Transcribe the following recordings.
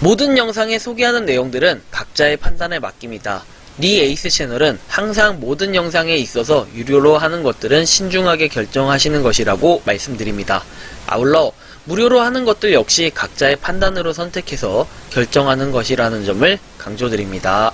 모든 영상에 소개하는 내용들은 각자의 판단에 맡깁니다. 니 에이스 채널은 항상 모든 영상에 있어서 유료로 하는 것들은 신중하게 결정하시는 것이라고 말씀드립니다. 아울러 무료로 하는 것들 역시 각자의 판단으로 선택해서 결정하는 것이라는 점을 강조드립니다.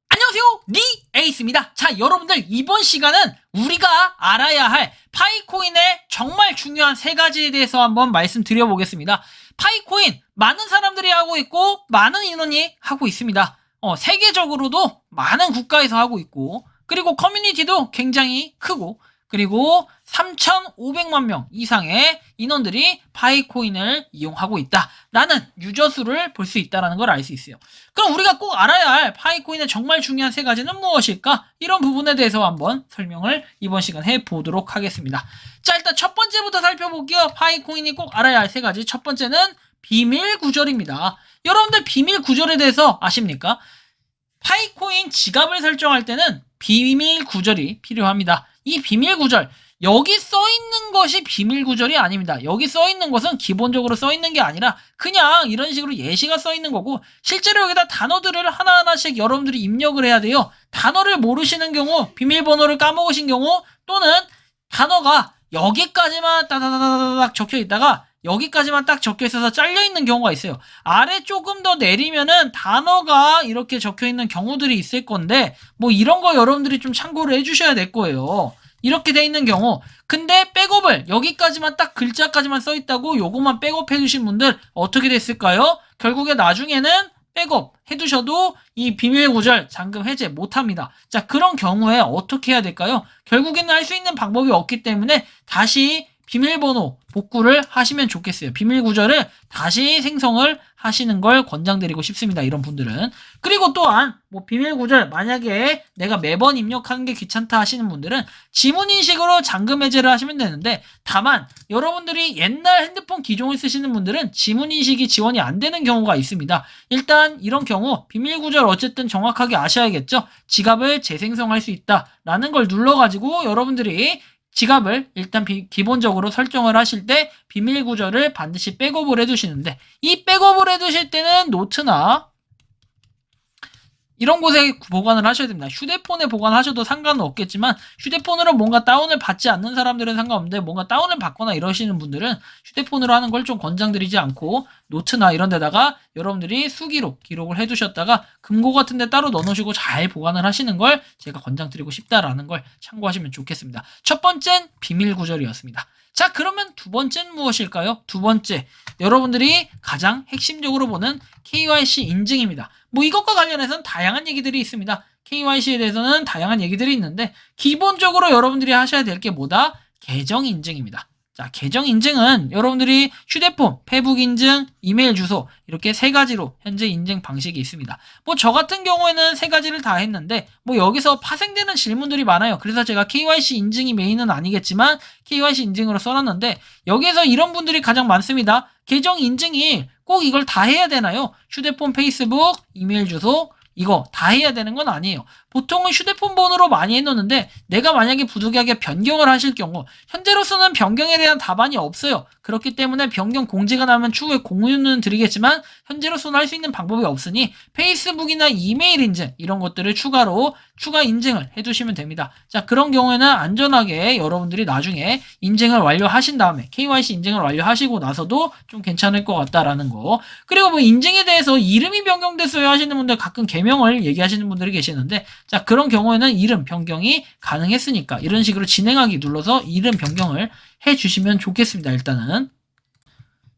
안녕하세요, 니 에이스입니다. 자, 여러분들, 이번 시간은 우리가 알아야 할 파이코인의 정말 중요한 세 가지에 대해서 한번 말씀드려보겠습니다. 파이코인 많은 사람들이 하고 있고 많은 인원이 하고 있습니다. 세계적으로도 많은 국가에서 하고 있고, 그리고 커뮤니티도 굉장히 크고, 그리고 3,500만 명 이상의 인원들이 파이코인을 이용하고 있다라는 유저 수를 볼 수 있다는 걸 알 수 있어요. 그럼 우리가 꼭 알아야 할 파이코인의 정말 중요한 세 가지는 무엇일까? 이런 부분에 대해서 한번 설명을 이번 시간에 해보도록 하겠습니다. 자, 일단 첫 번째부터 살펴볼게요. 파이코인이 꼭 알아야 할 세 가지. 첫 번째는 비밀 구절입니다. 여러분들, 비밀 구절에 대해서 아십니까? 파이코인 지갑을 설정할 때는 비밀 구절이 필요합니다. 이 비밀 구절, 여기 써있는 것이 비밀 구절이 아닙니다. 여기 써있는 것은 기본적으로 써있는 게 아니라 그냥 이런 식으로 예시가 써있는 거고, 실제로 여기다 단어들을 하나하나씩 여러분들이 입력을 해야 돼요. 단어를 모르시는 경우, 비밀번호를 까먹으신 경우, 또는 단어가 여기까지만 따다다다닥 적혀 있다가 여기까지만 딱 적혀 있어서 잘려 있는 경우가 있어요. 아래 조금 더 내리면은 단어가 이렇게 적혀 있는 경우들이 있을 건데, 뭐 이런 거 여러분들이 좀 참고를 해주셔야 될 거예요. 이렇게 돼 있는 경우. 근데 백업을 여기까지만 딱 글자까지만 써 있다고 요것만 백업 해주신 분들 어떻게 됐을까요? 결국에 나중에는 백업 해두셔도 이 비밀 구절 잠금 해제 못합니다. 자, 그런 경우에 어떻게 해야 될까요? 결국에는 할 수 있는 방법이 없기 때문에 다시 비밀번호 복구를 하시면 좋겠어요. 비밀 구절을 다시 생성을 하시는 걸 권장드리고 싶습니다. 이런 분들은. 그리고 또한 뭐 비밀 구절 만약에 내가 매번 입력하는 게 귀찮다 하시는 분들은 지문인식으로 잠금 해제를 하시면 되는데, 다만 여러분들이 옛날 핸드폰 기종을 쓰시는 분들은 지문인식이 지원이 안 되는 경우가 있습니다. 일단 이런 경우 비밀 구절 어쨌든 정확하게 아셔야겠죠. 지갑을 재생성할 수 있다라는 걸 눌러가지고 여러분들이 지갑을 일단 기본적으로 설정을 하실 때 비밀 구절을 반드시 백업을 해두시는데, 이 백업을 해두실 때는 노트나 이런 곳에 보관을 하셔야 됩니다. 휴대폰에 보관하셔도 상관은 없겠지만, 휴대폰으로 뭔가 다운을 받지 않는 사람들은 상관없는데 뭔가 다운을 받거나 이러시는 분들은 휴대폰으로 하는 걸 좀 권장드리지 않고 노트나 이런 데다가 여러분들이 수기로 기록을 해두셨다가 금고 같은 데 따로 넣어놓으시고 잘 보관을 하시는 걸 제가 권장드리고 싶다라는 걸 참고하시면 좋겠습니다. 첫 번째는 비밀 구절이었습니다. 자, 그러면 두 번째는 무엇일까요? 두 번째, 여러분들이 가장 핵심적으로 보는 KYC 인증입니다. 뭐 이것과 관련해서는 다양한 얘기들이 있습니다. KYC에 대해서는 다양한 얘기들이 있는데, 기본적으로 여러분들이 하셔야 될 게 뭐다? 계정 인증입니다. 자, 계정 인증은 여러분들이 휴대폰, 페북 인증, 이메일 주소, 이렇게 세 가지로 현재 인증 방식이 있습니다. 뭐 저 같은 경우에는 세 가지를 다 했는데, 뭐 여기서 파생되는 질문들이 많아요. 그래서 제가 KYC 인증이 메인은 아니겠지만 KYC 인증으로 써놨는데, 여기에서 이런 분들이 가장 많습니다. 계정 인증이 꼭 이걸 다 해야 되나요? 휴대폰, 페이스북, 이메일 주소, 이거 다 해야 되는 건 아니에요. 보통은 휴대폰 번호로 많이 해놓는데, 내가 만약에 부득이하게 변경을 하실 경우, 현재로서는 변경에 대한 답안이 없어요. 그렇기 때문에 변경 공지가 나면 추후에 공유는 드리겠지만 현재로서는 할 수 있는 방법이 없으니 페이스북이나 이메일 인증 이런 것들을 추가로 추가 인증을 해두시면 됩니다. 자, 그런 경우에는 안전하게 여러분들이 나중에 인증을 완료하신 다음에 KYC 인증을 완료하시고 나서도 좀 괜찮을 것 같다라는 거. 그리고 뭐 인증에 대해서 이름이 변경됐어요 하시는 분들 가끔 개명을 얘기하시는 분들이 계시는데, 자, 그런 경우에는 이름 변경이 가능했으니까 이런 식으로 진행하기 눌러서 이름 변경을 해주시면 좋겠습니다. 일단은.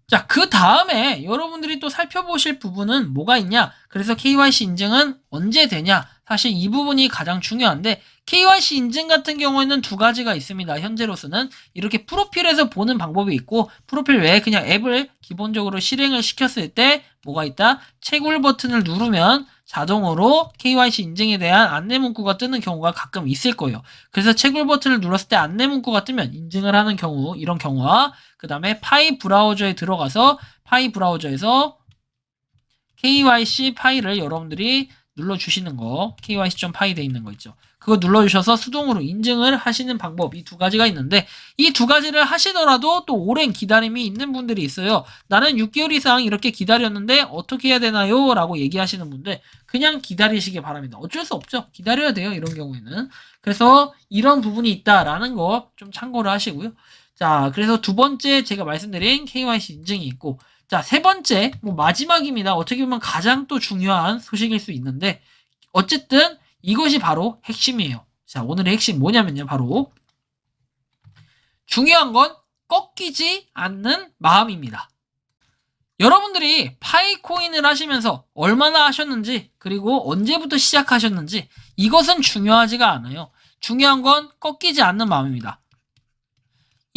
자, 그 다음에 여러분들이 또 살펴보실 부분은 뭐가 있냐? 그래서 KYC 인증은 언제 되냐? 사실 이 부분이 가장 중요한데, KYC 인증 같은 경우에는 두 가지가 있습니다. 현재로서는 이렇게 프로필에서 보는 방법이 있고, 프로필 외에 그냥 앱을 기본적으로 실행을 시켰을 때 뭐가 있다? 채굴 버튼을 누르면 자동으로 KYC 인증에 대한 안내 문구가 뜨는 경우가 가끔 있을 거예요. 그래서 채굴 버튼을 눌렀을 때 안내 문구가 뜨면 인증을 하는 경우, 이런 경우와, 그 다음에 파이 브라우저에 들어가서 파이 브라우저에서 KYC 파일을 여러분들이 눌러주시는 거, kyc.py 돼 있는 거 있죠. 그거 눌러주셔서 수동으로 인증을 하시는 방법, 이 두 가지가 있는데, 이 두 가지를 하시더라도 또 오랜 기다림이 있는 분들이 있어요. 나는 6개월 이상 이렇게 기다렸는데 어떻게 해야 되나요? 라고 얘기하시는 분들, 그냥 기다리시기 바랍니다. 어쩔 수 없죠. 기다려야 돼요, 이런 경우에는. 그래서 이런 부분이 있다라는 거 좀 참고를 하시고요. 자, 그래서 두 번째 제가 말씀드린 KYC 인증이 있고, 자, 세 번째, 마지막입니다. 어떻게 보면 가장 또 중요한 소식일 수 있는데, 어쨌든 이것이 바로 핵심이에요. 자, 오늘의 핵심 뭐냐면요. 바로 중요한 건 꺾이지 않는 마음입니다. 여러분들이 파이코인을 하시면서 얼마나 하셨는지, 그리고 언제부터 시작하셨는지, 이것은 중요하지가 않아요. 중요한 건 꺾이지 않는 마음입니다.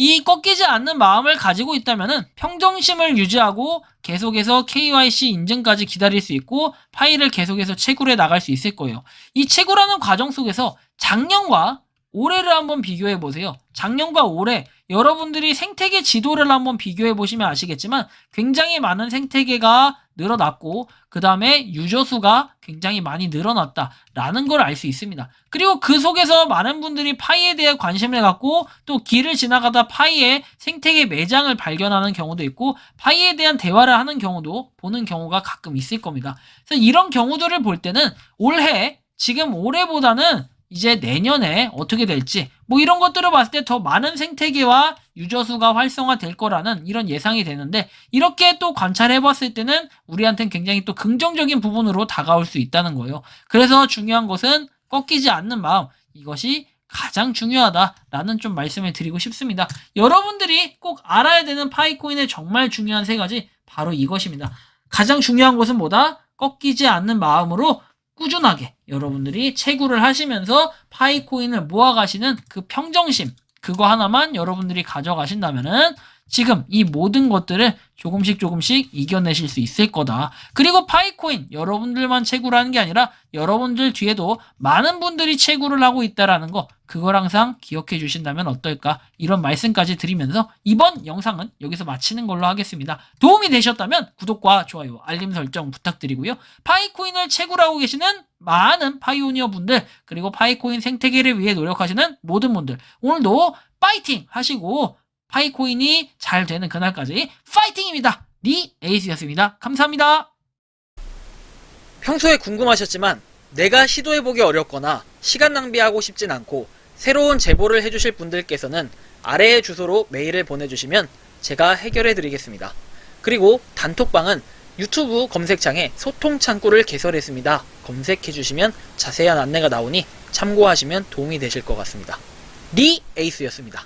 이 꺾이지 않는 마음을 가지고 있다면 평정심을 유지하고 계속해서 KYC 인증까지 기다릴 수 있고 파일을 계속해서 채굴해 나갈 수 있을 거예요. 이 채굴하는 과정 속에서 작년과 올해를 한번 비교해 보세요. 작년과 올해 여러분들이 생태계 지도를 한번 비교해 보시면 아시겠지만 굉장히 많은 생태계가 늘어났고 그 다음에 유저 수가 굉장히 많이 늘어났다라는 걸 알 수 있습니다. 그리고 그 속에서 많은 분들이 파이에 대해 관심을 갖고 또 길을 지나가다 파이의 생태계 매장을 발견하는 경우도 있고 파이에 대한 대화를 하는 경우도 보는 경우가 가끔 있을 겁니다. 그래서 이런 경우들을 볼 때는 지금 올해보다는 이제 내년에 어떻게 될지 이런 것들을 봤을 때 더 많은 생태계와 유저 수가 활성화될 거라는 이런 예상이 되는데 이렇게 또 관찰해 봤을 때는 우리한테는 굉장히 또 긍정적인 부분으로 다가올 수 있다는 거예요. 그래서 중요한 것은 꺾이지 않는 마음, 이것이 가장 중요하다라는 좀 말씀을 드리고 싶습니다. 여러분들이 꼭 알아야 되는 파이코인의 정말 중요한 세 가지, 바로 이것입니다. 가장 중요한 것은 뭐다? 꺾이지 않는 마음으로 꾸준하게 여러분들이 채굴을 하시면서 파이코인을 모아가시는 그 평정심, 그거 하나만 여러분들이 가져가신다면은 지금 이 모든 것들을 조금씩 이겨내실 수 있을 거다. 그리고 파이코인 여러분들만 채굴하는 게 아니라 여러분들 뒤에도 많은 분들이 채굴을 하고 있다라는 거, 그걸 항상 기억해 주신다면 어떨까, 이런 말씀까지 드리면서 이번 영상은 여기서 마치는 걸로 하겠습니다. 도움이 되셨다면 구독과 좋아요, 알림 설정 부탁드리고요. 파이코인을 채굴하고 계시는 많은 파이오니어 분들, 그리고 파이코인 생태계를 위해 노력하시는 모든 분들, 오늘도 파이팅 하시고 파이코인이 잘 되는 그날까지 파이팅입니다. 니 에이스였습니다. 감사합니다. 평소에 궁금하셨지만 내가 시도해보기 어렵거나 시간 낭비하고 싶진 않고 새로운 제보를 해주실 분들께서는 아래의 주소로 메일을 보내주시면 제가 해결해드리겠습니다. 그리고 단톡방은 유튜브 검색창에 소통 창구를 개설했습니다. 검색해주시면 자세한 안내가 나오니 참고하시면 도움이 되실 것 같습니다. 니 에이스였습니다.